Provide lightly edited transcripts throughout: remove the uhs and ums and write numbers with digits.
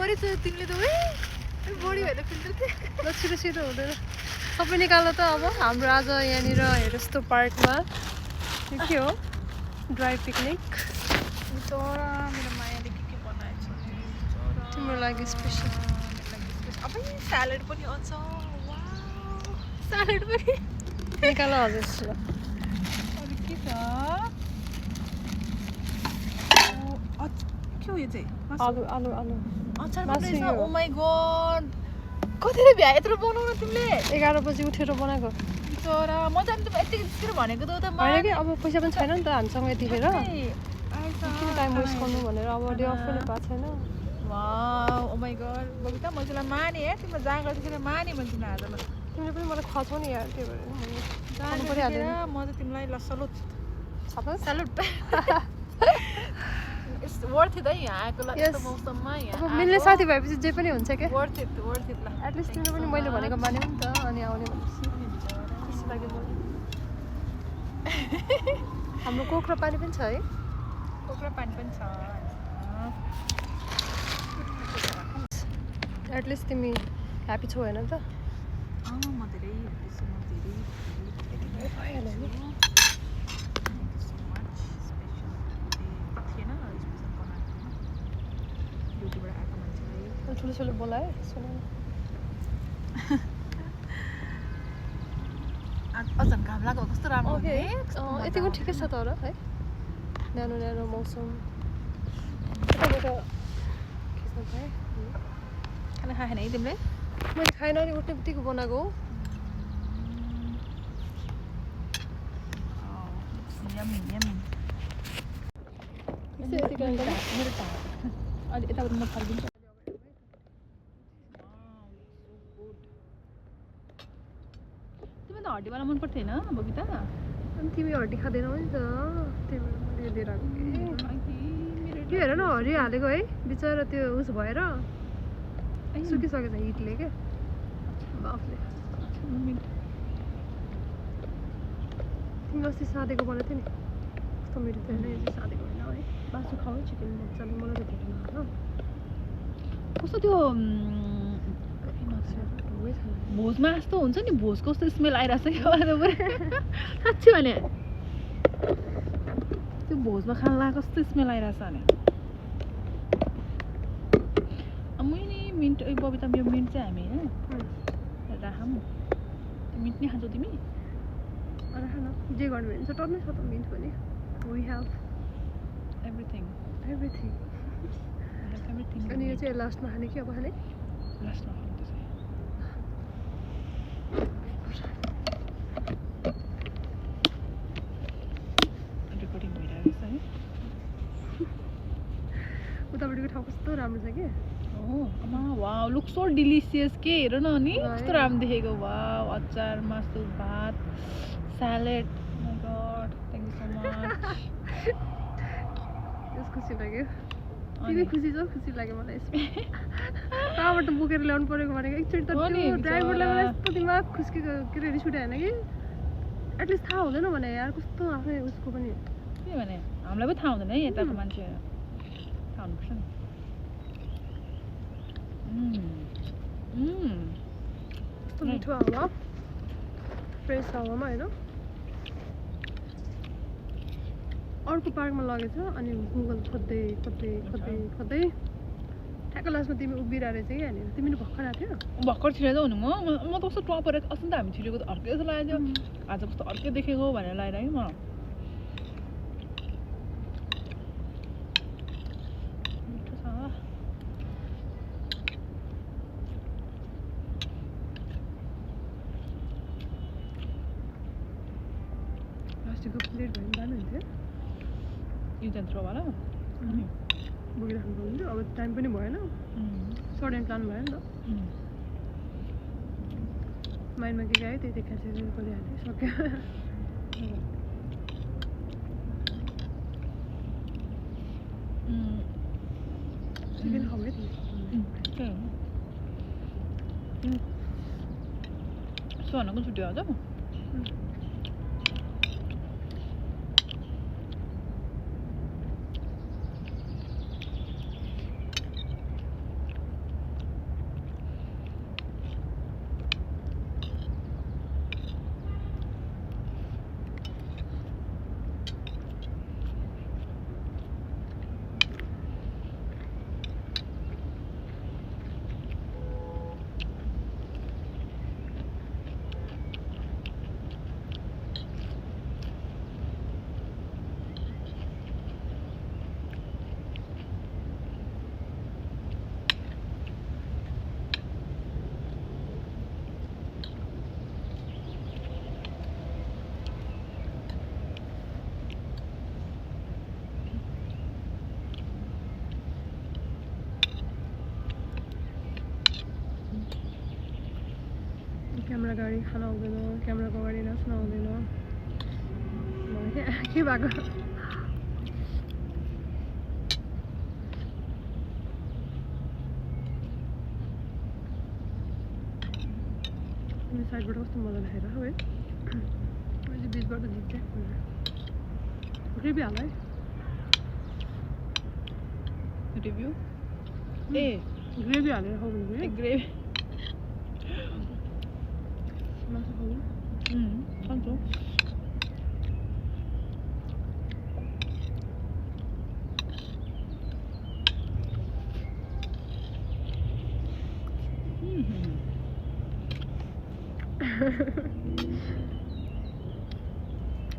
गरेछ तिमीले त ओइ बढी भएर फिल्टर थियो ल छिटो छिटो हुँदैन सबै निकाल त अब हाम्रो आज यहाँनिर हेरस्तो पार्कमा के हो ड्राई पिकनिक चरा मेरो मायाले के बनाएछ तिम्रो लागि स्पेसल अब स्यालेड पनि आउँछ वाउ स्यालेड पनि निकाल हजुर ल अरु के छ के हो यो चाहिँ आलु आलु आलु अचार बनाएछ ओ माय गॉड कतिले भ्या यत्रो बनाउन तिमीले 11 बजी उठेर बनाएको चरा म जान त यति बिस्केर भनेको त उता होइन कि अब पैसा पनि छैन नि त हामीसँग यतिखेर किन टाइम वेस्ट गर्नु भनेर अब डे अफ पनि भएको छैन wow oh my god Babita म तिमीलाई माने यार तिम्रो जहाँ गर्दाखेरि माने म तिमीलाई आज ल तिमीले पनि मलाई खुवाउँछौ नि यार त्यही भएर जहाँ गर्दाखेरि म त तिमीलाई ल salute salute it's worth it है यहाँ आएको ल यस्तो मौसममा यहाँ मिल्ने साथी भएपछि जे पनि हुन्छ क्या वर्थ इट ल एटलिस्ट तिमीले पनि मैले भनेको मान्यौ नि त अनि आउने भनेपछि खुसी लाग्यो मलाई हाम्रो कोक र पानी पनि छ है कोक र पानी पनि छ एटलिस्ट तिमी ह्याप्पी छौ होइन त म धेरै भइहाल्यो नि ठुलो ठुलो बोलायो सुन अझन घाम लाग्यो कस्तो राम्रो ओके यतिको ठिकै छ तर है न्यानो न्यानो मौसम यताबाट खिच्न पाएँ खाना खाएन है तिमीले मैले खाएन नि उठ्ने बित्तिकै बनाएको हो यम्मी यम्मी मेरो टा अलि यताबाट म फर्किन्छु तिमीलाई हड्डीवाला मन पर्थेन बबिता अनि तिमी हड्डी खाँदैनौ नि त त्यही भएर मैले लिएर आएको त्यो हेर न हरियो हालेको है बिचरा त्यो उस भएर सुकिसकेछ हिटले क्या बाफले तिमी अस्ति साँधेको बनाएको थियो नि कस्तो मिठो थियो होइन यो चाहिँ साँधेको होइन है बासु खाऊ चिकन मजाले मलाई त धेरै नखानु कस्तो त्यो भोजमा जस्तो हुन्छ नि भोजको कस्तो स्मेल आइरहेको छ क्या साँच्ची भने त्यो भोजमा खान लाग्यो कस्तो स्मेल आइरहेछ भने मैले मिन्ट बबिता यो मिन्ट चाहिँ हामी होइन राखौँ मिन्ट नै खान्छौ तिमी राख न जे गर्नु भने टर्नै छ त मिन्ट पनि वी हेभ एभ्रिथिङ अनि यो चाहिँ लास्टमा खाने कि अब खाने लास्टमा खानु रेकर्डिङ भइरहेको छ है उतापट्टिको ठाउँ कस्तो राम्रो छ कि वाउ लुक सो डिलिसियस के हेर न नि कस्तो राम्रो देखेको वाउ अचार मासु भात salad my God thank you so much खुसी लाग्यो तिमी खुसी छौ खुसी लाग्यो मलाई यसमा कहाँबाट बोकेर ल्याउनु परेको भनेको एकचोटि त ड्राइभरलाई मलाई यस्तो दिमाग खुस्केको के अरे रिस उठाएन कि एटलिस्ट थाहा हुँदैन भने यार कस्तो आफ्नै उसको पनि के भने हामीलाई पनि थाहा हुँदैन है यताको मान्छे थाहा हुनुपर्छ नि कस्तो मिठो हावा फ्रेस हावामा होइन अर्को पार्कमा लगेछ अनि गुगल खोज्दै ठ्याक्क लास्टमा तिमी उभिरहेको रहेछ कि यहाँनिर तिमी भर्खर आएको थियो भर्खर छिरेको हुनु म त कस्तो टपर अस्ति त हामी छिरेको त अर्कै जस्तो लागेको थियो आज कस्तो अर्कै देखेको भनेर लगाइरहेँ म मिठो छ प्लास्टिकको प्लेट भयो भने दामी हुन्थ्यो युज एन्ड थ्रोवाला बोकिराख्नु पर्यो अब टाइम पनि भएन सर्ट एन्ड प्लान भयो नि त माइन्डमा के आयो त्यही देखाएर गरिहाल्यो सक्यो चिकन खाऊ है तिमी सोनाको छुट्टी आज क्यामेरा अगाडि खान आउँदैन क्यामेराको अगाडि नाच्न आउँदैन के भएको साइडबाट कस्तो मजा लागेर है अहिले बिचबाट झिक्छ ग्रेभी हाल है रिभ्यू ए ग्रेभी हालेर खाऊ भने ग्रेभी मासु खाऊ खान्छु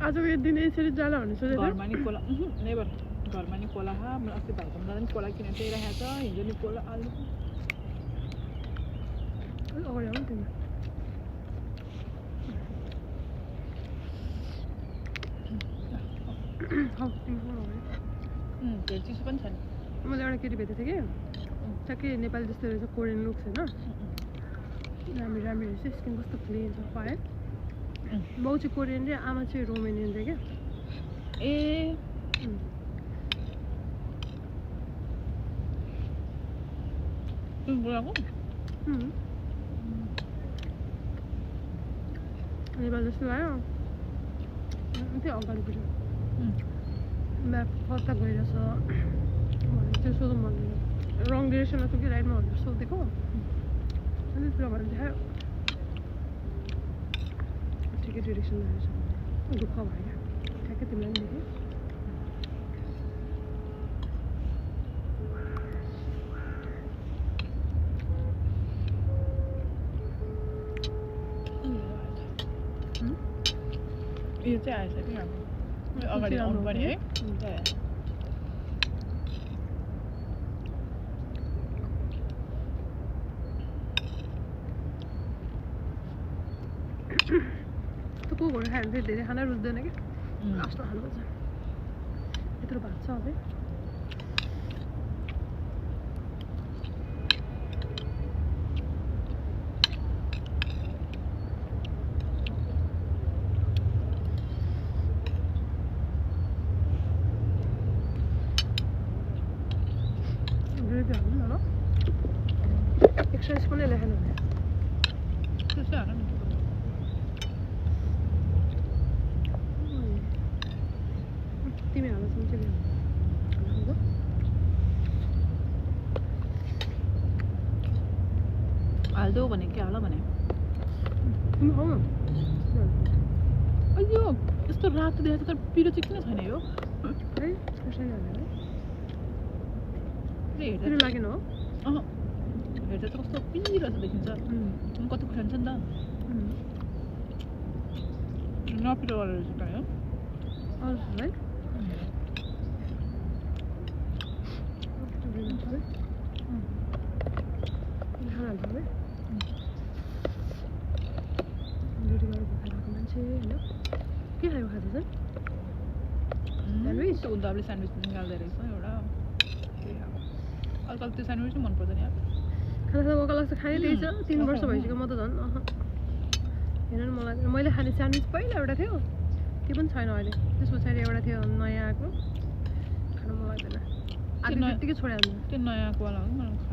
आजको एक दिन यसरी जाला भने सोचेको घरमा नि कोला नेभर घरमा नि कोला खा मलाई अस्ति भाइकोमा जाँदा नि कोला किनेर चाहिँ राखेको छ हिजो नि कोला आलु अगाडि आउनु तिमी त्यो चिसो पनि छैन मैले एउटा केटी भेटेको थिएँ कि ठ्याक्कै नेपाली जस्तो रहेछ कोरियन लुक्स होइन राम्रो राम्रो रहेछ स्किन कस्तो क्लिन छ पाएँ बाउ चाहिँ कोरियन रे आमा चाहिँ रोमेनियन रे क्या ए बोलाको नेपाल जस्तो आयो त्यो अगाडिपट्टि म्याप कता गइरहेछ भनेर त्यो सोधौँ भन्दैन रङ डिरेक्सनमा थियो कि राइटमा भनेर सोधेको अनि पुरा भनेर देखायो ठिकै डिरेक्सन रहेछ दुःख भयो क्या ठ्याक्कै तिमीलाई पनि देखेँ यो चाहिँ आएछ कि हाम्रो अगाडि आउनु पर्ने है त्यो कोकहरू खायो भने फेरि धेरै खाना रुच्दैन कि लास्टमा खानुपर्छ यत्रो भात छ अझै ग्रेभी हाल्नु न ल एक्सर्साइज पनि लेखेन भने त्यस्तै हाल न तिमी हाल चाहिँ हाल्दो भने के हाल भने तिमी खाऊ न अಯ್यो यस्तो रातो देखाएको तर पिरो चाहिँ किन छैन यो है कसरी हालेर हेर्दा लागेन हो हेर्दा चाहिँ कस्तो पिरो जस्तो देखिन्छ कति खान्छ नि त नपिरो गरेर चाहिँ हो है के खायो खाजा चाहिँ स्यान्डविच उनीहरूले स्यान्डविच निकाल्दो रहेछ एउटा अलिकति त्यो स्यान्डविच चाहिँ मन पर्दैन यार खाना खाँदा मौका लाग्छ खाने त्यही छ 3 वर्ष भइसक्यो म त झन् हेर न मलाई मैले खाने स्यान्डविच पहिला एउटा थियो त्यो पनि छैन अहिले त्यस पछाडि एउटा थियो नयाँ आएको खान मन लाग्दैन आधी त्यत्तिकै छोडिहाल्नु त्यो नयाँ आएको वाला हो मलाई